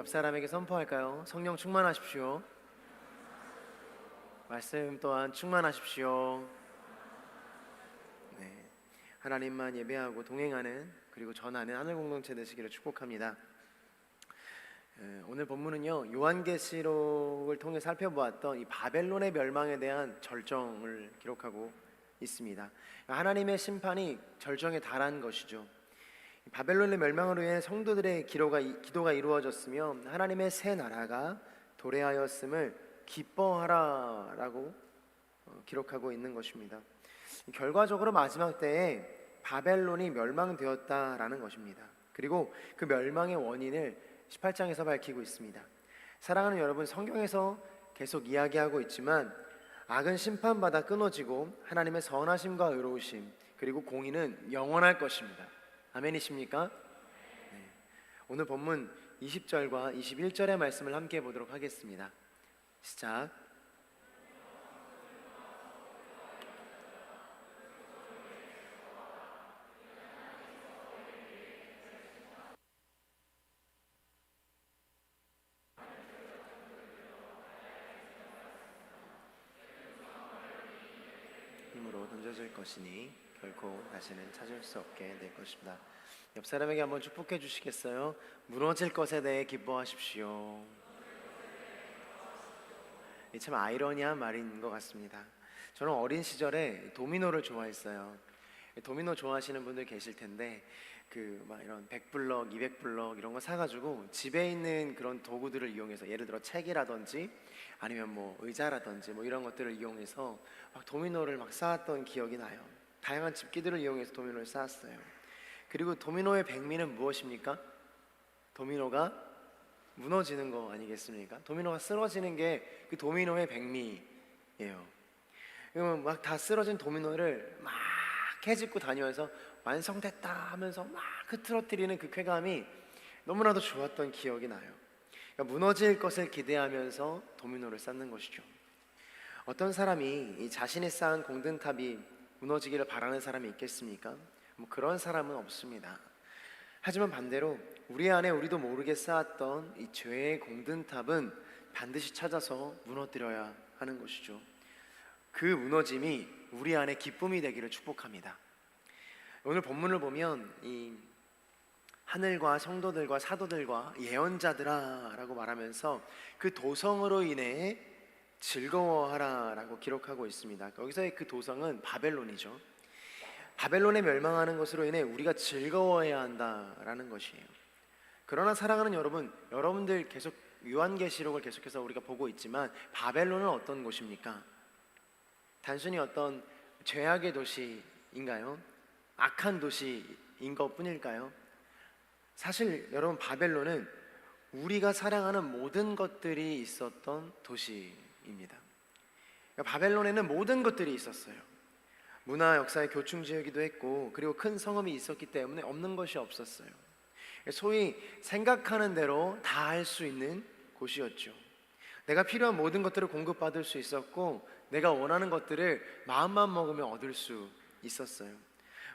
옆 사람에게 선포할까요? 성령 충만하십시오. 말씀 또한 충만하십시오. 네, 하나님만 예배하고 동행하는 그리고 전하는 하늘 공동체 되시기를 축복합니다. 오늘 본문은요, 요한계시록을 통해 살펴보았던 이 바벨론의 멸망에 대한 절정을 기록하고 있습니다. 하나님의 심판이 절정에 달한 것이죠. 바벨론의 멸망으로 인해 성도들의 기도가 이루어졌으며 하나님의 새 나라가 도래하였음을 기뻐하라라고 기록하고 있는 것입니다. 결과적으로 마지막 때에 바벨론이 멸망되었다라는 것입니다. 그리고 그 멸망의 원인을 18장에서 밝히고 있습니다. 사랑하는 여러분, 성경에서 계속 이야기하고 있지만 악은 심판받아 끊어지고 하나님의 선하심과 의로우심 그리고 공의는 영원할 것입니다. 아멘이십니까? 네. 오늘 본문 20절과 21절의 말씀을 함께 보도록 하겠습니다. 시작. 힘으로 던져질 것이니 결코 다시는 찾을 수 없게 될 것입니다. 옆 사람에게 한번 축복해 주시겠어요? 무너질 것에 대해 기뻐하십시오. 참 아이러니한 말인 것 같습니다. 저는 어린 시절에 도미노를 좋아했어요. 도미노 좋아하시는 분들 계실 텐데 막 이런 100블럭, 200블럭 이런 거 사가지고 집에 있는 그런 도구들을 이용해서, 예를 들어 책이라든지 아니면 뭐 의자라든지 뭐 이런 것들을 이용해서 막 도미노를 막 쌓았던 기억이 나요. 다양한 집기들을 이용해서 도미노를 쌓았어요. 그리고 도미노의 백미는 무엇입니까? 도미노가 무너지는 거 아니겠습니까? 도미노가 쓰러지는 게 그 도미노의 백미예요. 그러면 막 다 쓰러진 도미노를 막 해집고 다니면서 완성됐다 하면서 막 흐트러뜨리는 그 쾌감이 너무나도 좋았던 기억이 나요. 그러니까 무너질 것을 기대하면서 도미노를 쌓는 것이죠. 어떤 사람이 이 자신이 쌓은 공든탑이 무너지기를 바라는 사람이 있겠습니까? 뭐 그런 사람은 없습니다. 하지만 반대로 우리 안에 우리도 모르게 쌓았던 이 죄의 공든탑은 반드시 찾아서 무너뜨려야 하는 것이죠. 그 무너짐이 우리 안에 기쁨이 되기를 축복합니다. 오늘 본문을 보면 이 하늘과 성도들과 사도들과 예언자들아 라고 말하면서 그 도성으로 인해 즐거워하라 라고 기록하고 있습니다. 여기서의 그 도성은 바벨론이죠. 바벨론에 멸망하는 것으로 인해 우리가 즐거워해야 한다라는 것이에요. 그러나 사랑하는 여러분, 여러분들 계속 요한계시록을 계속해서 우리가 보고 있지만 바벨론은 어떤 곳입니까? 단순히 어떤 죄악의 도시인가요? 악한 도시인 것 뿐일까요? 사실 여러분, 바벨론은 우리가 사랑하는 모든 것들이 있었던 도시입니다. 바벨론에는 모든 것들이 있었어요. 문화 역사의 교충지이기도 했고, 그리고 큰 성읍이 있었기 때문에 없는 것이 없었어요. 소위 생각하는 대로 다 할 수 있는 곳이었죠. 내가 필요한 모든 것들을 공급받을 수 있었고, 내가 원하는 것들을 마음만 먹으면 얻을 수 있었어요.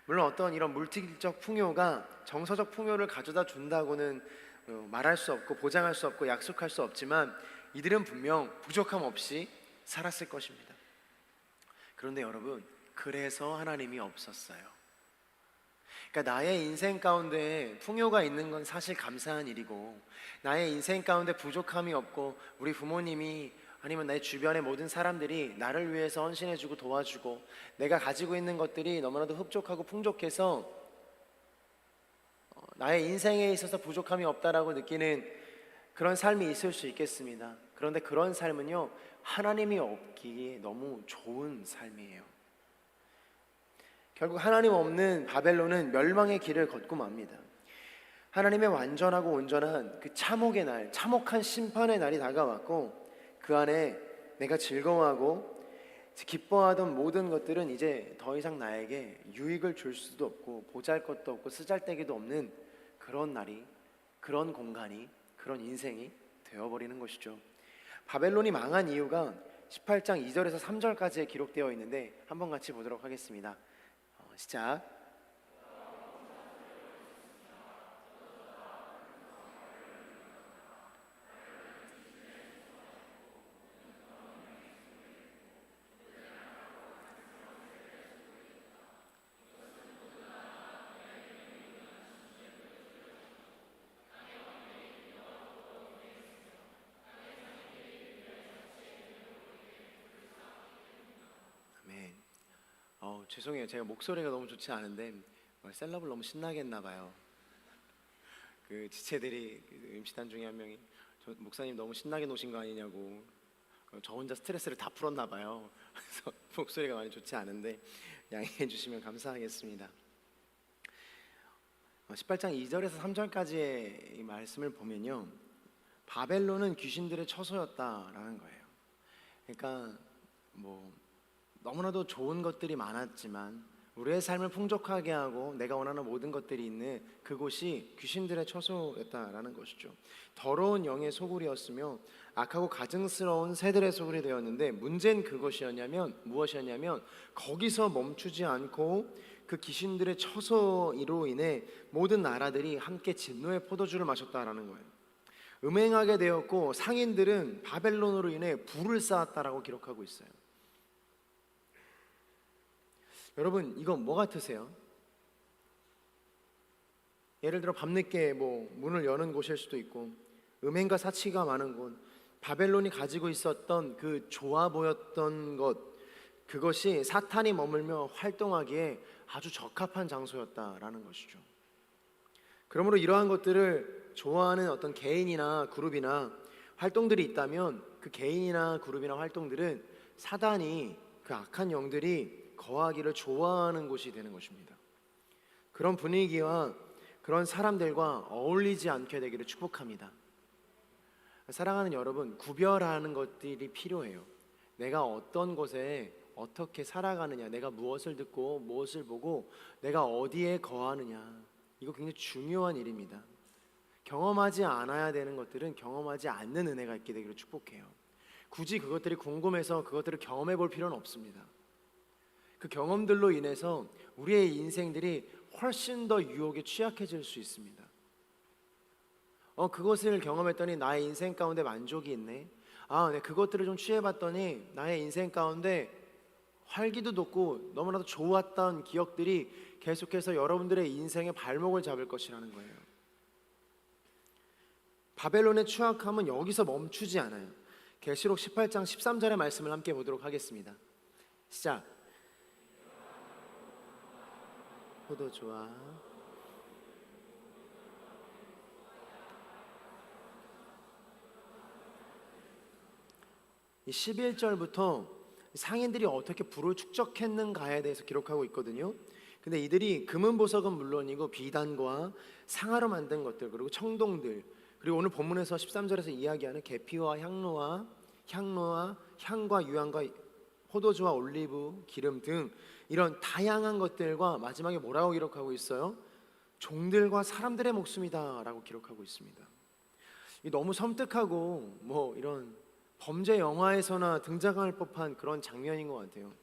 물론 어떤 이런 물질적 풍요가 정서적 풍요를 가져다 준다고는 말할 수 없고 보장할 수 없고 약속할 수 없지만 이들은 분명 부족함 없이 살았을 것입니다. 그런데 여러분, 그래서 하나님이 없었어요. 그러니까 나의 인생 가운데 풍요가 있는 건 사실 감사한 일이고, 나의 인생 가운데 부족함이 없고 우리 부모님이 아니면 내 주변의 모든 사람들이 나를 위해서 헌신해주고 도와주고 내가 가지고 있는 것들이 너무나도 흡족하고 풍족해서 나의 인생에 있어서 부족함이 없다라고 느끼는 그런 삶이 있을 수 있겠습니다. 그런데 그런 삶은요, 하나님이 없기에 너무 좋은 삶이에요. 결국 하나님 없는 바벨론은 멸망의 길을 걷고 맙니다. 하나님의 완전하고 온전한 그 참혹의 날, 참혹한 심판의 날이 다가왔고, 그 안에 내가 즐거워하고 기뻐하던 모든 것들은 이제 더 이상 나에게 유익을 줄 수도 없고 보잘것도 없고 쓰잘데기도 없는 그런 날이, 그런 공간이, 그런 인생이 되어버리는 것이죠. 바벨론이 망한 이유가 18장 2절에서 3절까지에 기록되어 있는데 한번 같이 보도록 하겠습니다. 시작. 죄송해요. 제가 목소리가 너무 좋지 않은데 셀럽을 너무 신나게 했나 봐요. 그 지체들이 임시단 중에 한 명이 목사님 너무 신나게 노신 거 아니냐고, 저 혼자 스트레스를 다 풀었나 봐요. 그래서 목소리가 많이 좋지 않은데 양해해 주시면 감사하겠습니다. 18장 2절에서 3절까지의 이 말씀을 보면요, 바벨론은 귀신들의 처소였다라는 거예요. 그러니까 너무나도 좋은 것들이 많았지만 우리의 삶을 풍족하게 하고 내가 원하는 모든 것들이 있는 그곳이 귀신들의 처소였다라는 것이죠. 더러운 영의 소굴이었으며 악하고 가증스러운 새들의 소굴이 되었는데, 문제는 무엇이었냐면 거기서 멈추지 않고 그 귀신들의 처소로 인해 모든 나라들이 함께 진노의 포도주를 마셨다라는 거예요. 음행하게 되었고 상인들은 바벨론으로 인해 불을 쌓았다라고 기록하고 있어요. 여러분, 이거 뭐 같으세요? 예를 들어 밤늦게 문을 여는 곳일 수도 있고, 음행과 사치가 많은 곳, 바벨론이 가지고 있었던 그 좋아 보였던 것, 그것이 사탄이 머물며 활동하기에 아주 적합한 장소였다라는 것이죠. 그러므로 이러한 것들을 좋아하는 어떤 개인이나 그룹이나 활동들이 있다면, 그 개인이나 그룹이나 활동들은 사단이, 그 악한 영들이 거하기를 좋아하는 곳이 되는 것입니다. 그런 분위기와 그런 사람들과 어울리지 않게 되기를 축복합니다. 사랑하는 여러분, 구별하는 것들이 필요해요. 내가 어떤 곳에 어떻게 살아가느냐, 내가 무엇을 듣고 무엇을 보고 내가 어디에 거하느냐, 이거 굉장히 중요한 일입니다. 경험하지 않아야 되는 것들은 경험하지 않는 은혜가 있게 되기를 축복해요. 굳이 그것들이 궁금해서 그것들을 경험해 볼 필요는 없습니다. 그 경험들로 인해서 우리의 인생들이 훨씬 더 유혹에 취약해질 수 있습니다. 그것을 경험했더니 나의 인생 가운데 만족이 있네. 네, 그것들을 좀 취해봤더니 나의 인생 가운데 활기도 돋고 너무나도 좋았던 기억들이 계속해서 여러분들의 인생의 발목을 잡을 것이라는 거예요. 바벨론의 추악함은 여기서 멈추지 않아요. 계시록 18장 13절의 말씀을 함께 보도록 하겠습니다. 시작. 포도주와 이 11절부터 상인들이 어떻게 불을 축적했는가에 대해서 기록하고 있거든요. 근데 이들이 금은 보석은 물론이고 비단과 상아로 만든 것들, 그리고 청동들, 그리고 오늘 본문에서 13절에서 이야기하는 계피와 향로와 향과 유향과 포도주와 올리브 기름 등 이런 다양한 것들과 마지막에 뭐라고 기록하고 있어요? 종들과 사람들의 목숨이다 라고 기록하고 있습니다. 너무 섬뜩하고 이런 범죄 영화에서나 등장할 법한 그런 장면인 것 같아요.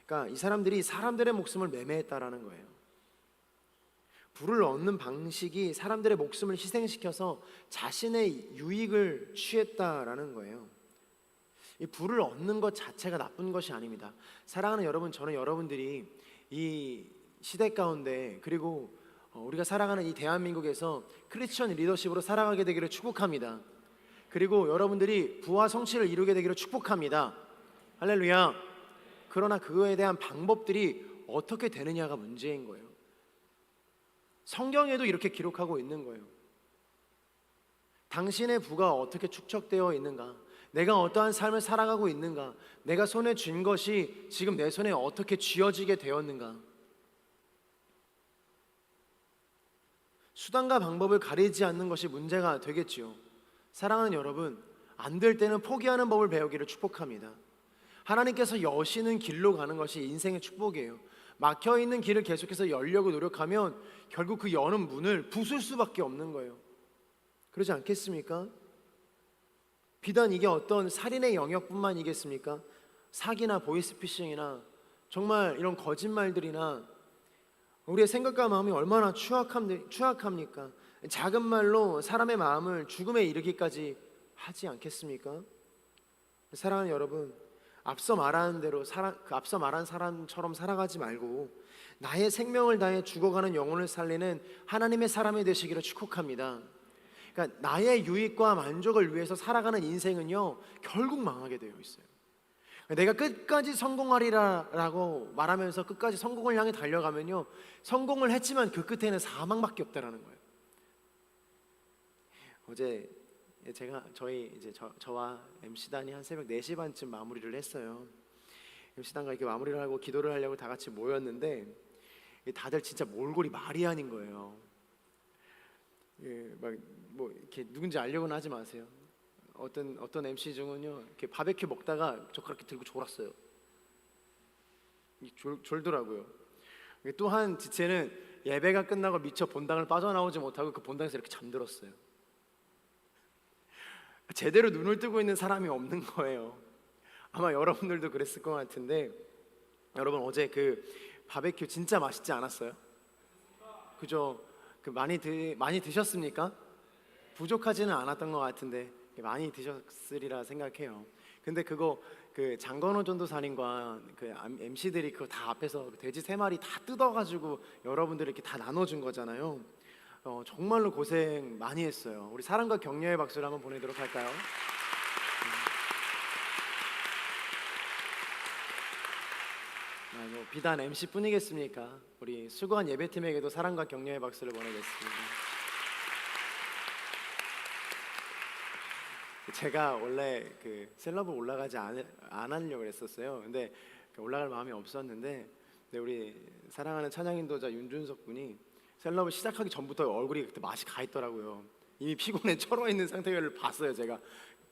그러니까 이 사람들이 사람들의 목숨을 매매했다라는 거예요. 불을 얻는 방식이 사람들의 목숨을 희생시켜서 자신의 유익을 취했다라는 거예요. 이 불을 얻는 것 자체가 나쁜 것이 아닙니다. 사랑하는 여러분, 저는 여러분들이 이 시대 가운데, 그리고 우리가 살아가는 이 대한민국에서 크리스천 리더십으로 살아가게 되기를 축복합니다. 그리고 여러분들이 부와 성취를 이루게 되기를 축복합니다. 할렐루야. 그러나 그거에 대한 방법들이 어떻게 되느냐가 문제인 거예요. 성경에도 이렇게 기록하고 있는 거예요. 당신의 부가 어떻게 축적되어 있는가, 내가 어떠한 삶을 살아가고 있는가, 내가 손에 쥔 것이 지금 내 손에 어떻게 쥐어지게 되었는가. 수단과 방법을 가리지 않는 것이 문제가 되겠지요. 사랑하는 여러분, 안 될 때는 포기하는 법을 배우기를 축복합니다. 하나님께서 여시는 길로 가는 것이 인생의 축복이에요. 막혀있는 길을 계속해서 열려고 노력하면 결국 그 여는 문을 부술 수밖에 없는 거예요. 그러지 않겠습니까? 비단 이게 어떤 살인의 영역뿐만이겠습니까? 사기나 보이스피싱이나 정말 이런 거짓말들이나 우리의 생각과 마음이 얼마나 추악합니까? 작은 말로 사람의 마음을 죽음에 이르기까지 하지 않겠습니까? 사랑하는 여러분, 앞서 말한 대로 앞서 말한 사람처럼 살아가지 말고 나의 생명을 다해 죽어가는 영혼을 살리는 하나님의 사람이 되시기를 축복합니다. 그러니까 나의 유익과 만족을 위해서 살아가는 인생은요, 결국 망하게 되어 있어요. 내가 끝까지 성공하리라라고 말하면서 끝까지 성공을 향해 달려가면요, 성공을 했지만 그 끝에는 사망밖에 없다라는 거예요. 어제 제가 저와 MC단이 한 새벽 4시 반쯤 마무리를 했어요. MC단과 이렇게 마무리를 하고 기도를 하려고 다 같이 모였는데 다들 진짜 몰골이 말이 아닌 거예요. 막뭐 이렇게 누군지 알려고는 하지 마세요. 어떤 MC 중은요, 이렇게 바베큐 먹다가 젓가락 들고 졸았어요. 졸더라고요. 또 한 지체는 예배가 끝나고 미처 본당을 빠져나오지 못하고 그 본당에서 이렇게 잠들었어요. 제대로 눈을 뜨고 있는 사람이 없는 거예요. 아마 여러분들도 그랬을 것 같은데, 여러분 어제 그 바베큐 진짜 맛있지 않았어요? 그죠? 많이 드셨습니까? 부족하지는 않았던 것 같은데 많이 드셨으리라 생각해요. 근데 그거 그 장건호 전도사님과 그 MC들이 그거 다 앞에서 돼지 3마리 다 뜯어가지고 여러분들 이렇게 다 나눠준 거잖아요. 정말로 고생 많이 했어요. 우리 사랑과 격려의 박수를 한번 보내도록 할까요? 뭐 비단 MC뿐이겠습니까? 우리 수고한 예배팀에게도 사랑과 격려의 박수를 보내겠습니다. 제가 원래 그 셀러브 올라가지 안 하려고 했었어요. 근데 올라갈 마음이 없었는데, 우리 사랑하는 찬양 인도자 윤준석 군이 셀러브 시작하기 전부터 얼굴이 그때 맛이 가 있더라고요. 이미 피곤해 철어 있는 상태를 봤어요, 제가.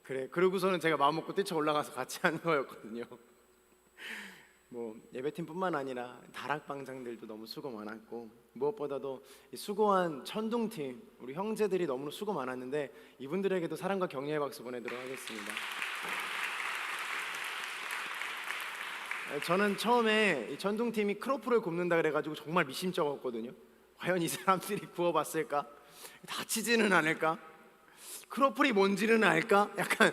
그러고서는 제가 마음 먹고 뛰쳐 올라가서 같이 하는 거였거든요. 뭐 예배팀뿐만 아니라 다락방장들도 너무 수고 많았고, 무엇보다도 이 수고한 천둥팀 우리 형제들이 너무 수고 많았는데, 이분들에게도 사랑과 격려의 박수 보내도록 하겠습니다. 저는 처음에 이 천둥팀이 크로플을 굽는다 그래가지고 정말 미심쩍었거든요. 과연 이 사람들이 구워봤을까? 다치지는 않을까? 크로플이 뭔지는 알까? 약간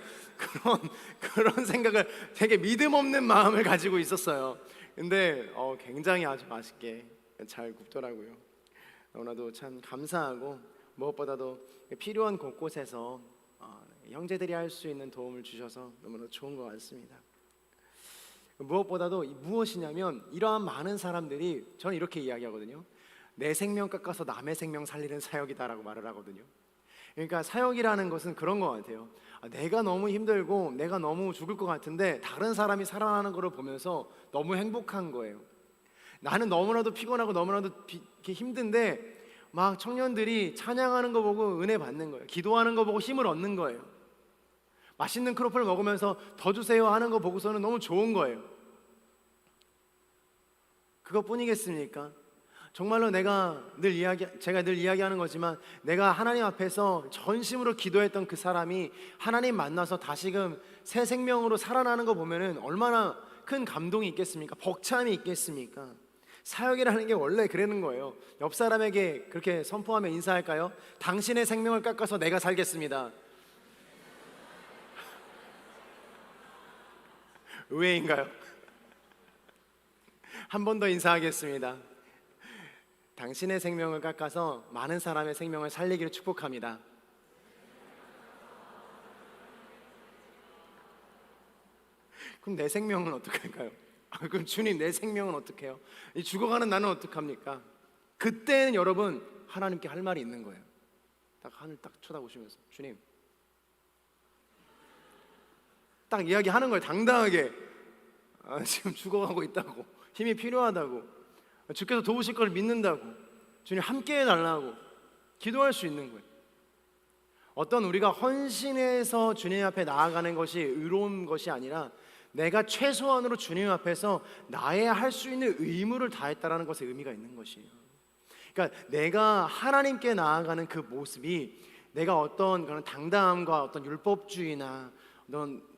그런 생각을, 되게 믿음 없는 마음을 가지고 있었어요. 근데 굉장히 아주 맛있게 잘 굽더라고요. 너무나도 참 감사하고, 무엇보다도 필요한 곳곳에서 형제들이 할 수 있는 도움을 주셔서 너무나 좋은 것 같습니다. 무엇보다도 무엇이냐면, 이러한 많은 사람들이, 저는 이렇게 이야기하거든요. 내 생명 깎아서 남의 생명 살리는 사역이다라고 말을 하거든요. 그러니까 사역이라는 것은 그런 것 같아요. 내가 너무 힘들고 내가 너무 죽을 것 같은데 다른 사람이 살아나는 것을 보면서 너무 행복한 거예요. 나는 너무나도 피곤하고 너무나도 이렇게 힘든데 막 청년들이 찬양하는 거 보고 은혜 받는 거예요. 기도하는 거 보고 힘을 얻는 거예요. 맛있는 크로플 먹으면서 더 주세요 하는 거 보고서는 너무 좋은 거예요. 그것뿐이겠습니까? 정말로 제가 늘 이야기하는 거지만, 내가 하나님 앞에서 전심으로 기도했던 그 사람이 하나님 만나서 다시금 새 생명으로 살아나는 거 보면은 얼마나 큰 감동이 있겠습니까? 벅참이 있겠습니까? 사역이라는 게 원래 그러는 거예요. 옆 사람에게 그렇게 선포하며 인사할까요? 당신의 생명을 깎아서 내가 살겠습니다. 의외인가요? 한 번 더 인사하겠습니다. 당신의 생명을 깎아서 많은 사람의 생명을 살리기를 축복합니다. 그럼 내 생명은 어떡할까요? 그럼 주님, 내 생명은 어떡해요? 이 죽어가는 나는 어떡합니까? 그때는 여러분 하나님께 할 말이 있는 거예요. 딱 하늘 딱 쳐다보시면서, 주님, 딱 이야기하는 거예요. 당당하게. 지금 죽어가고 있다고, 힘이 필요하다고, 주께서 도우실 걸 믿는다고, 주님 함께 해달라고 기도할 수 있는 거예요. 어떤 우리가 헌신해서 주님 앞에 나아가는 것이 의로운 것이 아니라, 내가 최소한으로 주님 앞에서 나의 할 수 있는 의무를 다했다라는 것에 의미가 있는 것이에요. 그러니까 내가 하나님께 나아가는 그 모습이, 내가 어떤 그런 당당함과 어떤 율법주의나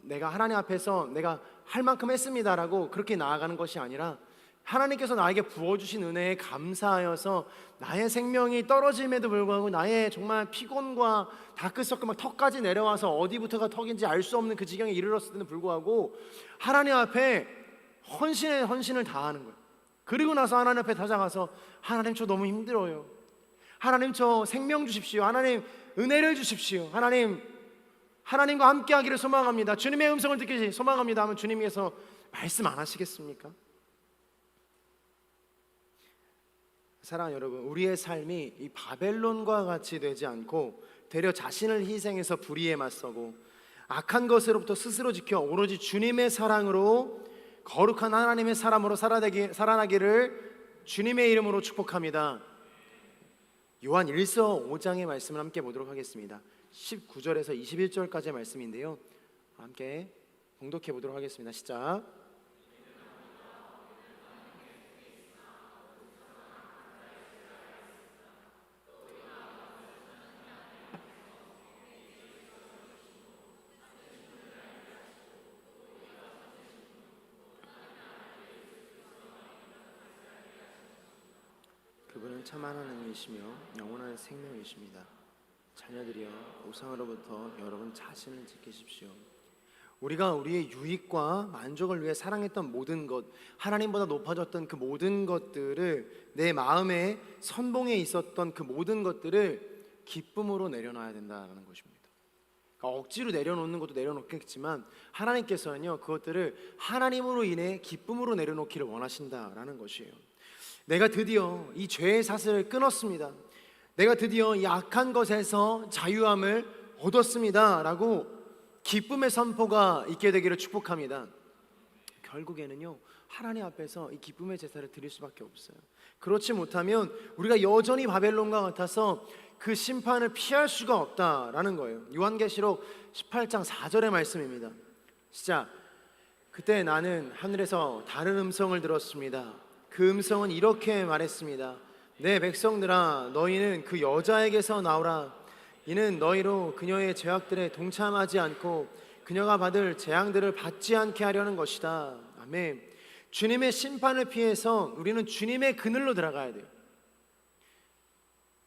내가 하나님 앞에서 내가 할 만큼 했습니다라고 그렇게 나아가는 것이 아니라, 하나님께서 나에게 부어주신 은혜에 감사하여서 나의 생명이 떨어짐에도 불구하고, 나의 정말 피곤과 다크서클 막 턱까지 내려와서 어디부터가 턱인지 알 수 없는 그 지경에 이르렀을 때도 불구하고 하나님 앞에 헌신을 다하는 거예요. 그리고 나서 하나님 앞에 찾아가서, 하나님 저 너무 힘들어요, 하나님 저 생명 주십시오, 하나님 은혜를 주십시오, 하나님 하나님과 함께하기를 소망합니다. 주님의 음성을 듣기 소망합니다 하면 주님께서 말씀 안 하시겠습니까? 사랑하는 여러분, 우리의 삶이 이 바벨론과 같이 되지 않고 되려 자신을 희생해서 불의에 맞서고 악한 것으로부터 스스로 지켜 오로지 주님의 사랑으로 거룩한 하나님의 사람으로 살아나기를 주님의 이름으로 축복합니다. 요한 1서 5장의 말씀을 함께 보도록 하겠습니다. 19절에서 21절까지의 말씀인데요, 함께 봉독해 보도록 하겠습니다. 시작. 그분은 참 하나님이시며 영원한 생명이십니다. 자녀들이여 우상으로부터 여러분 자신을 지키십시오. 우리가 우리의 유익과 만족을 위해 사랑했던 모든 것, 하나님보다 높아졌던 그 모든 것들을, 내 마음에 선봉에 있었던 그 모든 것들을 기쁨으로 내려놔야 된다는 것입니다. 그러니까 억지로 내려놓는 것도 내려놓겠지만 하나님께서는요, 그것들을 하나님으로 인해 기쁨으로 내려놓기를 원하신다라는 것이에요. 내가 드디어 이 죄의 사슬을 끊었습니다. 내가 드디어 이 악한 것에서 자유함을 얻었습니다 라고 기쁨의 선포가 있게 되기를 축복합니다. 결국에는요, 하나님 앞에서 이 기쁨의 제사를 드릴 수밖에 없어요. 그렇지 못하면 우리가 여전히 바벨론과 같아서 그 심판을 피할 수가 없다라는 거예요. 요한계시록 18장 4절의 말씀입니다. 시작. 그때 나는 하늘에서 다른 음성을 들었습니다. 그 음성은 이렇게 말했습니다. 내 백성들아, 너희는 그 여자에게서 나오라. 이는 너희로 그녀의 죄악들에 동참하지 않고 그녀가 받을 재앙들을 받지 않게 하려는 것이다. 아멘. 주님의 심판을 피해서 우리는 주님의 그늘로 들어가야 돼요.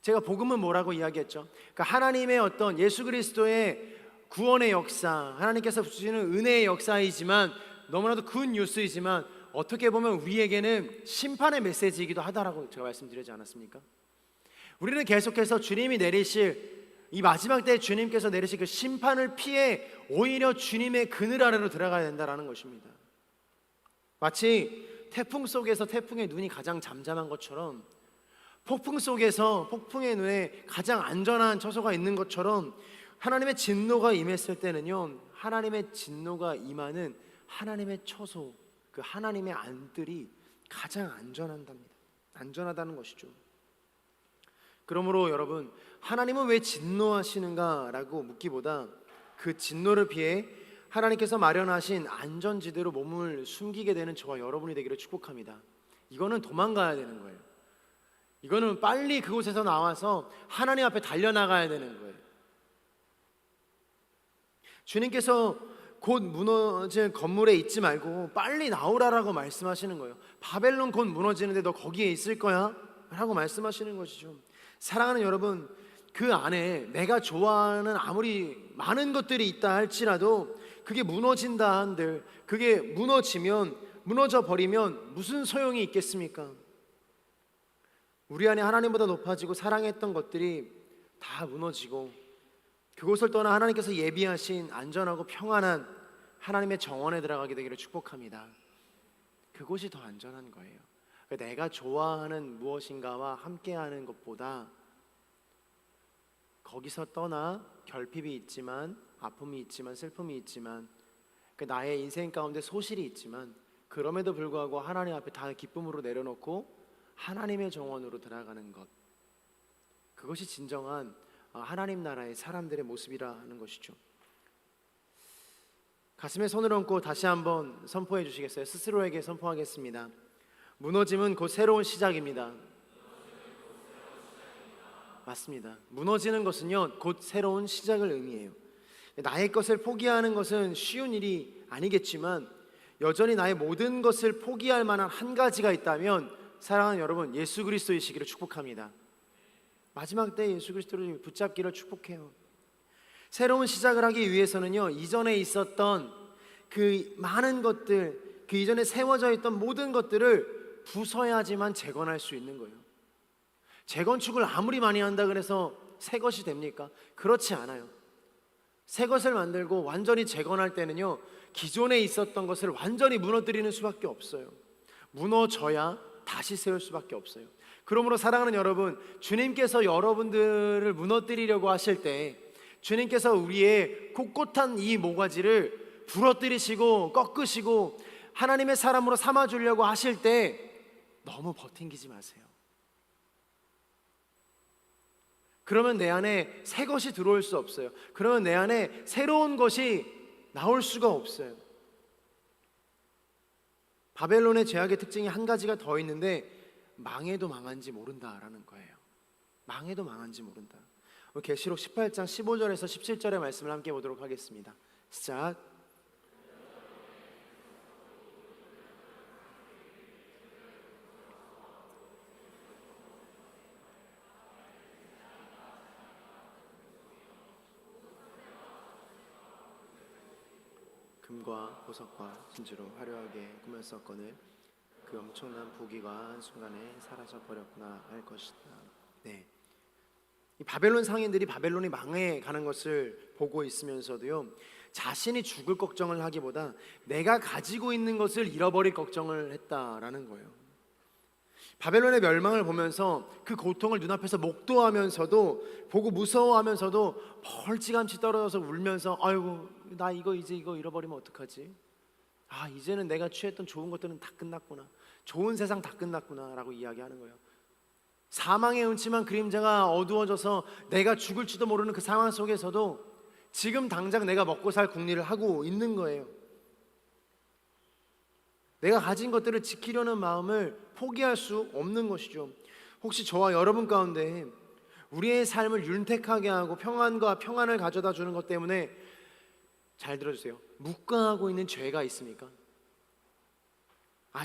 제가 복음은 뭐라고 이야기했죠? 그러니까 하나님의 어떤 예수 그리스도의 구원의 역사, 하나님께서 주시는 은혜의 역사이지만, 너무나도 굿 뉴스이지만 어떻게 보면 우리에게는 심판의 메시지이기도 하다라고 제가 말씀드리지 않았습니까? 우리는 계속해서 주님이 내리실 이 마지막 때에 주님께서 내리실 그 심판을 피해 오히려 주님의 그늘 아래로 들어가야 된다는 것입니다. 마치 태풍 속에서 태풍의 눈이 가장 잠잠한 것처럼, 폭풍 속에서 폭풍의 눈에 가장 안전한 처소가 있는 것처럼, 하나님의 진노가 임했을 때는요, 하나님의 진노가 임하는 하나님의 처소, 그 하나님의 안들이 가장 안전하다는 것이죠. 그러므로 여러분, 하나님은 왜 진노하시는가라고 묻기보다 그 진노를 피해 하나님께서 마련하신 안전지대로 몸을 숨기게 되는 저와 여러분이 되기를 축복합니다. 이거는 도망가야 되는 거예요. 이거는 빨리 그곳에서 나와서 하나님 앞에 달려나가야 되는 거예요. 주님께서 곧 무너질 건물에 있지 말고 빨리 나오라라고 말씀하시는 거예요. 바벨론 곧 무너지는데 너 거기에 있을 거야? 라고 말씀하시는 것이죠. 사랑하는 여러분, 그 안에 내가 좋아하는 아무리 많은 것들이 있다 할지라도 그게 무너진다 한들, 그게 무너져 버리면 무슨 소용이 있겠습니까? 우리 안에 하나님보다 높아지고 사랑했던 것들이 다 무너지고 그곳을 떠나 하나님께서 예비하신 안전하고 평안한 하나님의 정원에 들어가게 되기를 축복합니다. 그곳이 더 안전한 거예요. 내가 좋아하는 무엇인가와 함께하는 것보다 거기서 떠나 결핍이 있지만, 아픔이 있지만, 슬픔이 있지만, 나의 인생 가운데 소실이 있지만, 그럼에도 불구하고 하나님 앞에 다 기쁨으로 내려놓고 하나님의 정원으로 들어가는 것, 그것이 진정한 하나님 나라의 사람들의 모습이라는 것이죠. 가슴에 손을 얹고 다시 한번 선포해 주시겠어요? 스스로에게 선포하겠습니다. 무너짐은 곧 새로운 시작입니다. 맞습니다. 무너지는 것은요, 곧 새로운 시작을 의미해요. 나의 것을 포기하는 것은 쉬운 일이 아니겠지만 여전히 나의 모든 것을 포기할 만한 한 가지가 있다면, 사랑하는 여러분, 예수 그리스도이시기를 축복합니다. 마지막 때 예수 그리스도를 붙잡기를 축복해요. 새로운 시작을 하기 위해서는요, 이전에 있었던 그 많은 것들, 그 이전에 세워져 있던 모든 것들을 부숴야지만 재건할 수 있는 거예요. 재건축을 아무리 많이 한다 그래서 새 것이 됩니까? 그렇지 않아요. 새 것을 만들고 완전히 재건할 때는요, 기존에 있었던 것을 완전히 무너뜨리는 수밖에 없어요. 무너져야 다시 세울 수밖에 없어요. 그러므로 사랑하는 여러분, 주님께서 여러분들을 무너뜨리려고 하실 때, 주님께서 우리의 꼿꼿한 이 모가지를 부러뜨리시고 꺾으시고 하나님의 사람으로 삼아주려고 하실 때 너무 버팅기지 마세요. 그러면 내 안에 새 것이 들어올 수 없어요. 그러면 내 안에 새로운 것이 나올 수가 없어요. 바벨론의 죄악의 특징이 한 가지가 더 있는데, 망해도 망한지 모른다라는 거예요. 망해도 망한지 모른다. 계시록 18장 15절에서 17절의 말씀을 함께 보도록 하겠습니다. 시작. 금과 보석과 진주로 화려하게 꾸몄었거늘 그 엄청난 부귀가 한순간에 사라져 버렸구나 할 것이다. 네. 이 바벨론 상인들이 바벨론이 망해가는 것을 보고 있으면서도요, 자신이 죽을 걱정을 하기보다 내가 가지고 있는 것을 잃어버릴 걱정을 했다라는 거예요. 바벨론의 멸망을 보면서 그 고통을 눈앞에서 목도하면서도, 보고 무서워하면서도 벌찌감치 떨어져서 울면서, 아이고 나 이거 잃어버리면 어떡하지? 아, 이제는 내가 취했던 좋은 것들은 다 끝났구나, 좋은 세상 다 끝났구나 라고 이야기하는 거예요. 사망의 음침한 그림자가 어두워져서 내가 죽을지도 모르는 그 상황 속에서도 지금 당장 내가 먹고 살 궁리를 하고 있는 거예요. 내가 가진 것들을 지키려는 마음을 포기할 수 없는 것이죠. 혹시 저와 여러분 가운데 우리의 삶을 윤택하게 하고 평안과 평안을 가져다 주는 것 때문에, 잘 들어주세요, 묵과하고 있는 죄가 있습니까?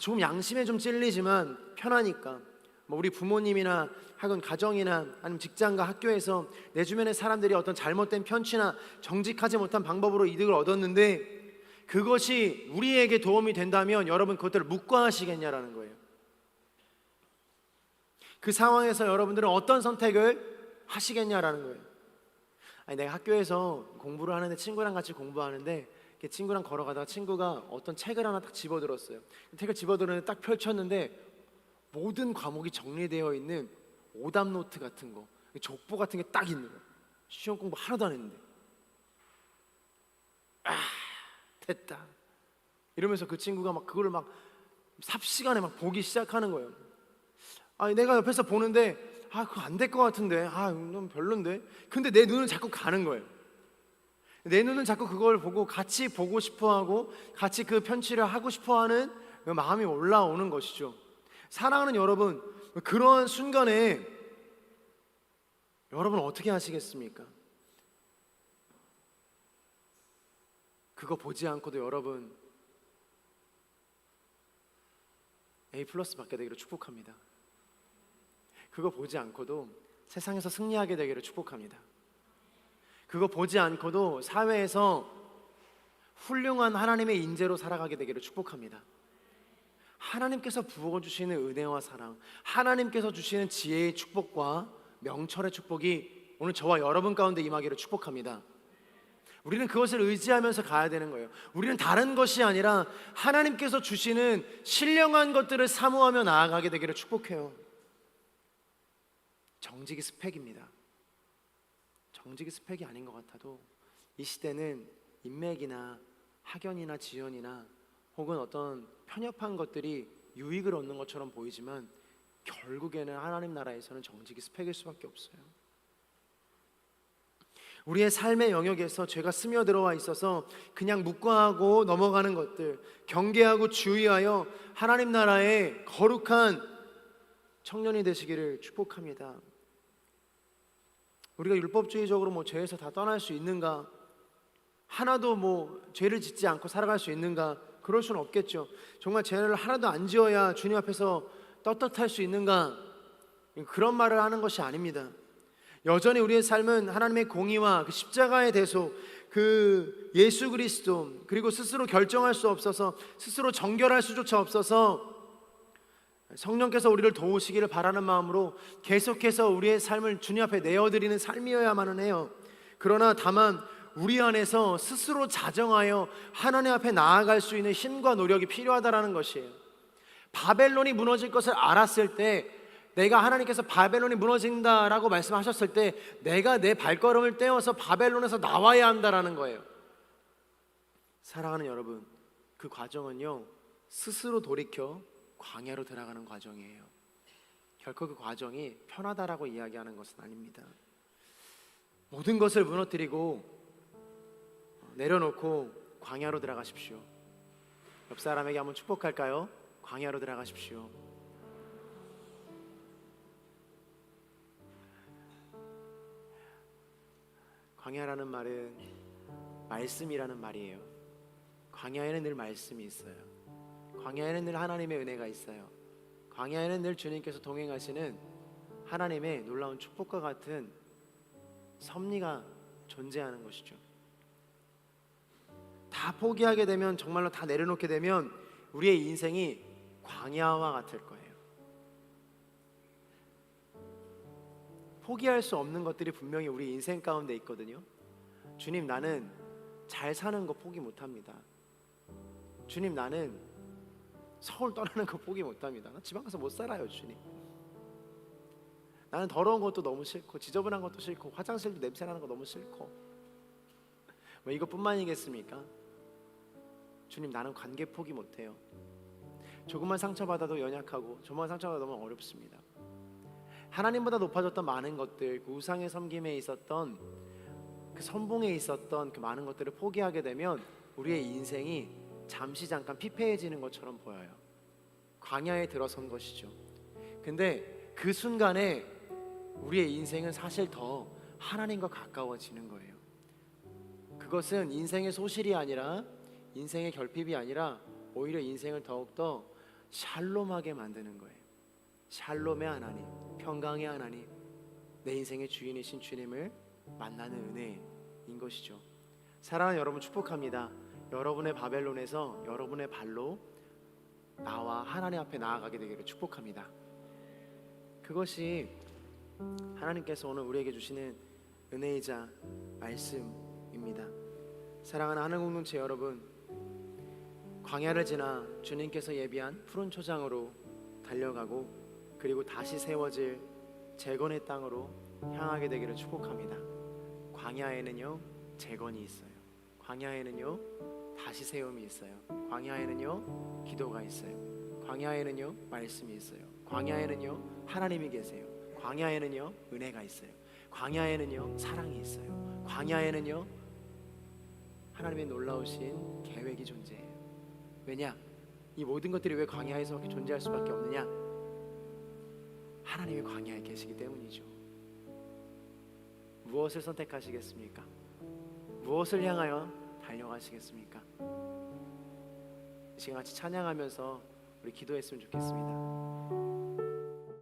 조금 양심에 좀 찔리지만 편하니까, 우리 부모님이나 혹은 가정이나 아니면 직장과 학교에서 내 주변의 사람들이 어떤 잘못된 편취나 정직하지 못한 방법으로 이득을 얻었는데 그것이 우리에게 도움이 된다면 여러분 그것들을 묵과하시겠냐라는 거예요. 그 상황에서 여러분들은 어떤 선택을 하시겠냐라는 거예요. 내가 학교에서 공부를 하는데, 친구랑 같이 공부하는데 친구랑 걸어가다가 친구가 어떤 책을 하나 딱 집어들었어요. 책을 집어들었는데 딱 펼쳤는데 모든 과목이 정리되어 있는 오답 노트 같은 거, 족보 같은 게 딱 있는 거예요. 시험 공부 하나도 안 했는데, 됐다 이러면서 그 친구가 막 그거를 막 삽시간에 막 보기 시작하는 거예요. 내가 옆에서 보는데 그거 안 될 것 같은데, 너무 별론데. 근데 내 눈은 자꾸 가는 거예요. 내 눈은 자꾸 그걸 보고 같이 보고 싶어하고 같이 그 편취를 하고 싶어하는 그 마음이 올라오는 것이죠. 사랑하는 여러분, 그러한 순간에 여러분 어떻게 하시겠습니까? 그거 보지 않고도 여러분 A+ 받게 되기를 축복합니다. 그거 보지 않고도 세상에서 승리하게 되기를 축복합니다. 그거 보지 않고도 사회에서 훌륭한 하나님의 인재로 살아가게 되기를 축복합니다. 하나님께서 부어주시는 은혜와 사랑, 하나님께서 주시는 지혜의 축복과 명철의 축복이 오늘 저와 여러분 가운데 임하기를 축복합니다. 우리는 그것을 의지하면서 가야 되는 거예요. 우리는 다른 것이 아니라 하나님께서 주시는 신령한 것들을 사모하며 나아가게 되기를 축복해요. 정직이 스펙입니다. 정직이 스펙이 아닌 것 같아도 이 시대는 인맥이나 학연이나 지연이나 혹은 어떤 편협한 것들이 유익을 얻는 것처럼 보이지만 결국에는 하나님 나라에서는 정직이 스펙일 수밖에 없어요. 우리의 삶의 영역에서 죄가 스며들어와 있어서 그냥 묵과하고 넘어가는 것들, 경계하고 주의하여 하나님 나라의 거룩한 청년이 되시기를 축복합니다. 우리가 율법주의적으로 죄에서 다 떠날 수 있는가? 하나도 죄를 짓지 않고 살아갈 수 있는가? 그럴 수는 없겠죠. 정말 죄를 하나도 안 지어야 주님 앞에서 떳떳할 수 있는가? 그런 말을 하는 것이 아닙니다. 여전히 우리의 삶은 하나님의 공의와 그 십자가의 대속, 그 예수 그리스도, 그리고 스스로 결정할 수 없어서, 스스로 정결할 수조차 없어서 성령께서 우리를 도우시기를 바라는 마음으로 계속해서 우리의 삶을 주님 앞에 내어드리는 삶이어야만은 해요. 그러나 다만 우리 안에서 스스로 자정하여 하나님 앞에 나아갈 수 있는 힘과 노력이 필요하다라는 것이에요. 바벨론이 무너질 것을 알았을 때, 내가 하나님께서 바벨론이 무너진다라고 말씀하셨을 때 내가 내 발걸음을 떼어서 바벨론에서 나와야 한다라는 거예요. 사랑하는 여러분, 그 과정은요, 스스로 돌이켜 광야로 들어가는 과정이에요. 결코 그 과정이 편하다라고 이야기하는 것은 아닙니다. 모든 것을 무너뜨리고 내려놓고 광야로 들어가십시오. 옆 사람에게 한번 축복할까요? 광야로 들어가십시오. 광야라는 말은 말씀이라는 말이에요. 광야에는 늘 말씀이 있어요. 광야에는 늘 하나님의 은혜가 있어요. 광야에는 늘 주님께서 동행하시는 하나님의 놀라운 축복과 같은 섭리가 존재하는 것이죠. 다 포기하게 되면, 정말로 다 내려놓게 되면 우리의 인생이 광야와 같을 거예요. 포기할 수 없는 것들이 분명히 우리 인생 가운데 있거든요. 주님, 나는 잘 사는 거 포기 못합니다. 주님, 나는 서울 떠나는 거 포기 못합니다. 나 지방 가서 못 살아요, 주님. 나는 더러운 것도 너무 싫고, 지저분한 것도 싫고, 화장실도 냄새나는 거 너무 싫고, 뭐 이것뿐만이겠습니까? 주님, 나는 관계 포기 못해요. 조금만 상처받아도 연약하고, 조금만 상처받아도 너무 어렵습니다. 하나님보다 높아졌던 많은 것들, 그 우상의 섬김에 있었던, 그 선봉에 있었던 그 많은 것들을 포기하게 되면 우리의 인생이 잠시 잠깐 피폐해지는 것처럼 보여요. 광야에 들어선 것이죠. 근데 그 순간에 우리의 인생은 사실 더 하나님과 가까워지는 거예요. 그것은 인생의 소실이 아니라, 인생의 결핍이 아니라 오히려 인생을 더욱더 샬롬하게 만드는 거예요. 샬롬의 하나님, 평강의 하나님, 내 인생의 주인이신 주님을 만나는 은혜인 것이죠. 사랑하는 여러분, 축복합니다. 여러분의 바벨론에서 여러분의 발로 나와 하나님 앞에 나아가게 되기를 축복합니다. 그것이 하나님께서 오늘 우리에게 주시는 은혜이자 말씀입니다. 사랑하는 하늘 공동체 여러분, 광야를 지나 주님께서 예비한 푸른 초장으로 달려가고, 그리고 다시 세워질 재건의 땅으로 향하게 되기를 축복합니다. 광야에는요, 재건이 있어요. 광야에는요, 다시 세움이 있어요. 광야에는요, 기도가 있어요. 광야에는요, 말씀이 있어요. 광야에는요, 하나님이 계세요. 광야에는요, 은혜가 있어요. 광야에는요, 사랑이 있어요. 광야에는요, 하나님의 놀라우신 계획이 존재해요. 왜냐? 이 모든 것들이 왜 광야에서밖에 존재할 수밖에 없느냐? 하나님이 광야에 계시기 때문이죠. 무엇을 선택하시겠습니까? 무엇을 향하여 달려가시겠습니까? 이 시간 같이 찬양하면서 우리 기도했으면 좋겠습니다.